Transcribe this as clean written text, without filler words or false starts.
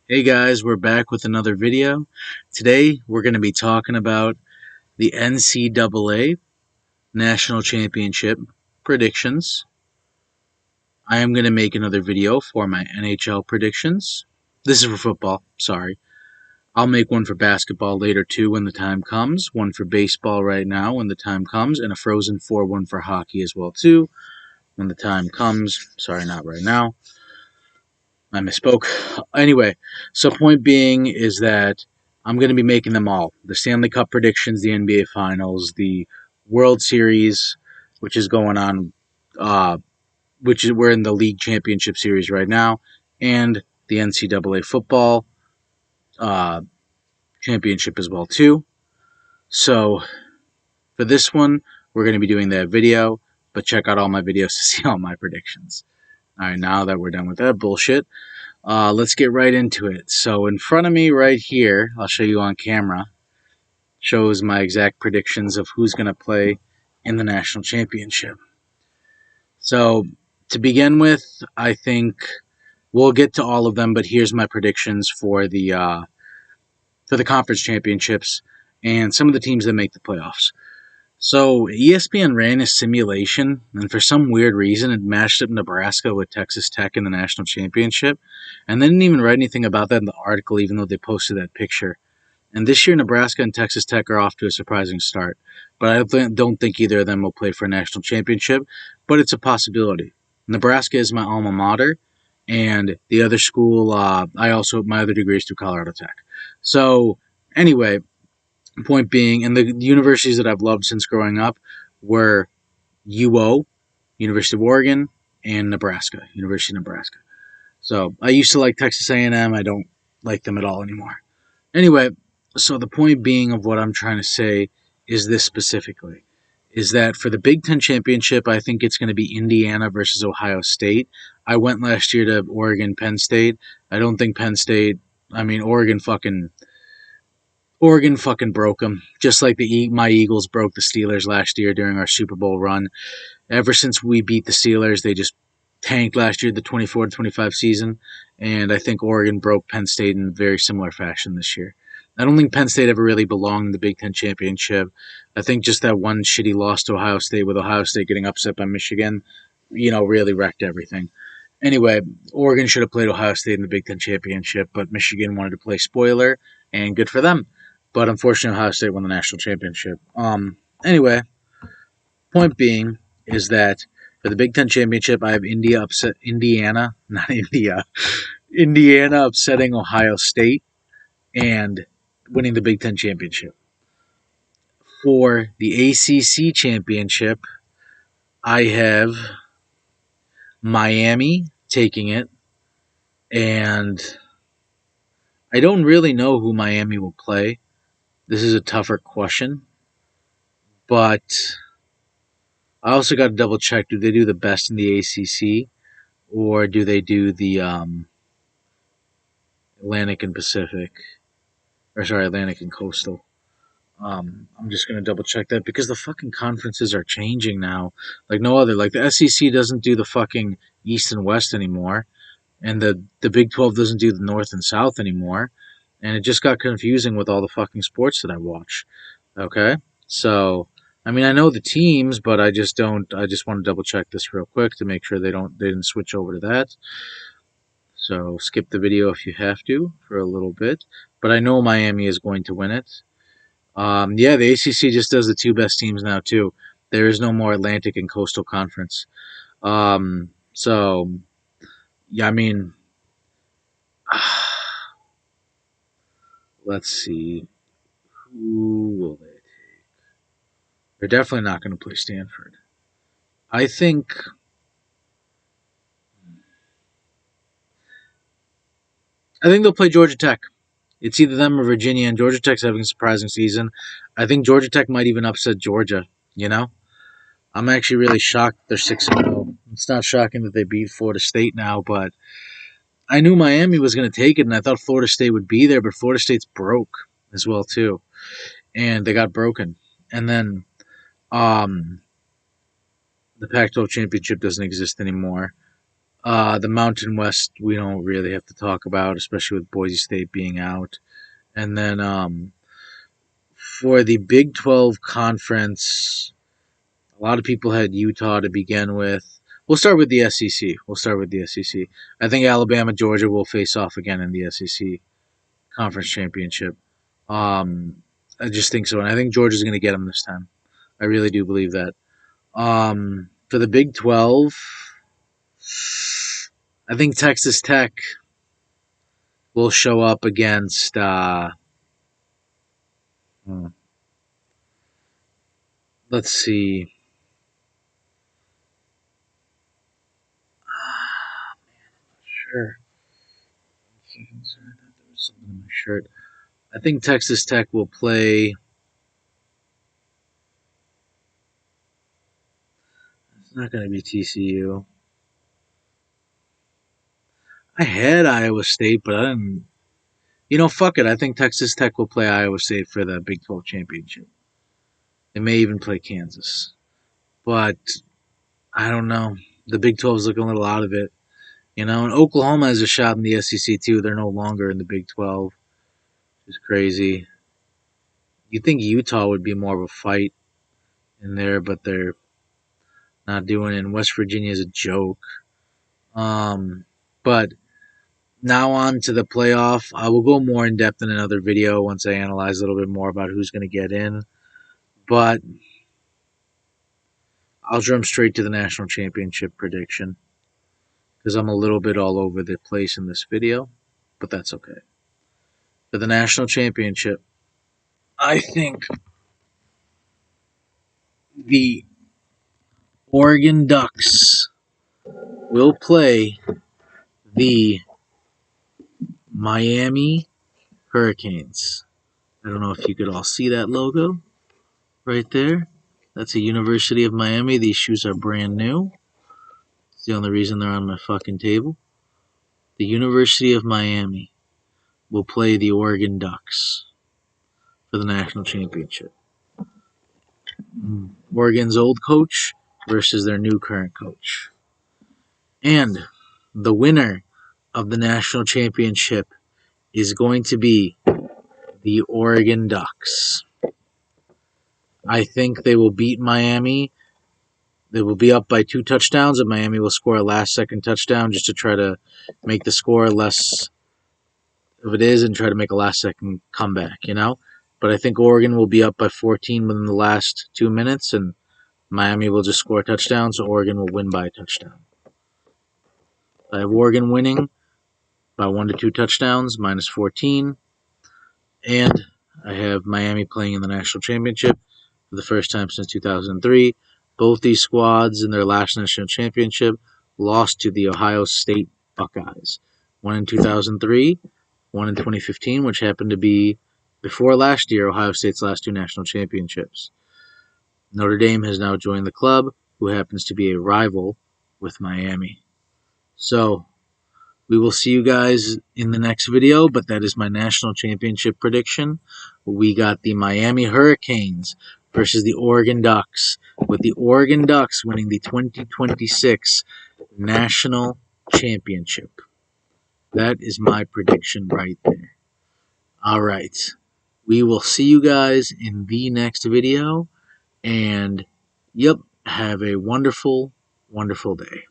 Hey guys, we're back with another video. Today we're going to be talking about the NCAA National Championship predictions. I am going to make another video for my NHL predictions. This is for football, sorry. I'll make one for basketball later too when the time comes, one for baseball right now when the time comes, and a Frozen 4 one for hockey as well too when the time comes. Sorry, not right now. I misspoke. Anyway, so point being is that I'm going to be making them all. The Stanley Cup predictions, the NBA Finals, the World Series, which is going on, uh, we're in the League Championship Series right now, and the NCAA Football uh, Championship as well too. So for this one, we're going to be doing that video, but check out all my videos to see all my predictions. All right, now that we're done with that bullshit, let's get right into it. So in front of me right here, I'll show you on camera, shows my exact predictions of who's going to play in the national championship. So to begin with, I think we'll get to all of them, but here's my predictions for the conference championships and some of the teams that make the playoffs. So ESPN ran a simulation, and for some weird reason, it matched up Nebraska with Texas Tech in the national championship, and they didn't even write anything about that in the article, even though they posted that picture. And this year, Nebraska and Texas Tech are off to a surprising start, but I don't think either of them will play for a national championship, but it's a possibility. Nebraska is my alma mater, and the other school, my other degree is through Colorado Tech. So anyway, point being, and the universities that I've loved since growing up were UO, University of Oregon, and Nebraska, University of Nebraska. So I used to like Texas A&M. I don't like them at all anymore. Anyway, so the point being of what I'm trying to say is this specifically, is that for the Big Ten championship, I think it's going to be Indiana versus Ohio State. I went last year to Oregon, Penn State. I don't think Penn State. I mean, Oregon fucking broke them, just like my Eagles broke the Steelers last year during our Super Bowl run. Ever since we beat the Steelers, they just tanked last year, the 24-25 season, and I think Oregon broke Penn State in very similar fashion this year. I don't think Penn State ever really belonged in the Big Ten championship. I think just that one shitty loss to Ohio State, with Ohio State getting upset by Michigan, really wrecked everything. Anyway, Oregon should have played Ohio State in the Big Ten championship, but Michigan wanted to play spoiler, and good for them. But unfortunately, Ohio State won the national championship. Anyway, point being is that for the Big Ten championship, I have Indiana upsetting Ohio State and winning the Big Ten championship. For the ACC championship, I have Miami taking it, and I don't really know who Miami will play. This is a tougher question, but I also got to double check, do they do the best in the ACC, or do they do the Atlantic and Pacific? Or sorry, Atlantic and Coastal. I'm just going to double check that because the fucking conferences are changing now. Like no other. Like the SEC doesn't do the fucking East and West anymore, and the Big 12 doesn't do the North and South anymore, and it just got confusing with all the fucking sports that I watch. Okay, so I mean I know the teams, but I just don't. I just want to double check this real quick to make sure they didn't switch over to that. So skip the video if you have to for a little bit. But I know Miami is going to win it. Yeah, the ACC just does the two best teams now too. There is no more Atlantic and Coastal Conference. So yeah, I mean, let's see, who will they take? They're definitely not going to play Stanford. I think. I think they'll play Georgia Tech. It's either them or Virginia, and Georgia Tech's having a surprising season. I think Georgia Tech might even upset Georgia. You know, I'm actually really shocked they're 6-0. It's not shocking that they beat Florida State now, but I knew Miami was going to take it, and I thought Florida State would be there, but Florida State's broke as well too, and they got broken. And then um, the Pac-12 championship doesn't exist anymore. The Mountain West we don't really have to talk about, especially with Boise State being out. And then for the Big 12 conference, a lot of people had Utah to begin with. We'll start with the SEC. I think Alabama, Georgia will face off again in the SEC conference championship. I just think so, and I think Georgia's going to get them this time. I really do believe that. For the Big 12, I think Texas Tech will show up against. Let's see. Sure. There was something in my shirt. I think Texas Tech will play. It's not going to be TCU. I had Iowa State, but I didn't. Fuck it. I think Texas Tech will play Iowa State for the Big 12 championship. They may even play Kansas. But I don't know. The Big 12 is looking a little out of it. And Oklahoma has a shot in the SEC too. They're no longer in the Big 12. It's crazy. You'd think Utah would be more of a fight in there, but they're not doing it. And West Virginia is a joke. But now on to the playoff. I will go more in depth in another video once I analyze a little bit more about who's going to get in. But I'll jump straight to the national championship prediction because I'm a little bit all over the place in this video, but that's okay. For the national championship, I think the Oregon Ducks will play the Miami Hurricanes. I don't know if you could all see that logo right there. That's a University of Miami. These shoes are brand new. It's the only reason they're on my fucking table. The University of Miami will play the Oregon Ducks for the national championship. Oregon's old coach versus their new current coach. And the winner of the national championship is going to be the Oregon Ducks. I think they will beat Miami. They will be up by 2 touchdowns, and Miami will score a last-second touchdown just to try to make the score less of it is and try to make a last-second comeback. But I think Oregon will be up by 14 within the last 2 minutes, and Miami will just score a touchdown, so Oregon will win by a touchdown. I have Oregon winning by 1 to 2 touchdowns, minus 14. And I have Miami playing in the national championship for the first time since 2003. Both these squads in their last national championship lost to the Ohio State Buckeyes. One in 2003, one in 2015, which happened to be before last year, Ohio State's last 2 national championships. Notre Dame has now joined the club, who happens to be a rival with Miami. So we will see you guys in the next video, but that is my national championship prediction. We got the Miami Hurricanes versus the Oregon Ducks, with the Oregon Ducks winning the 2026 national championship. That is my prediction right there. All right. We will see you guys in the next video. And, yep, have a wonderful, wonderful day.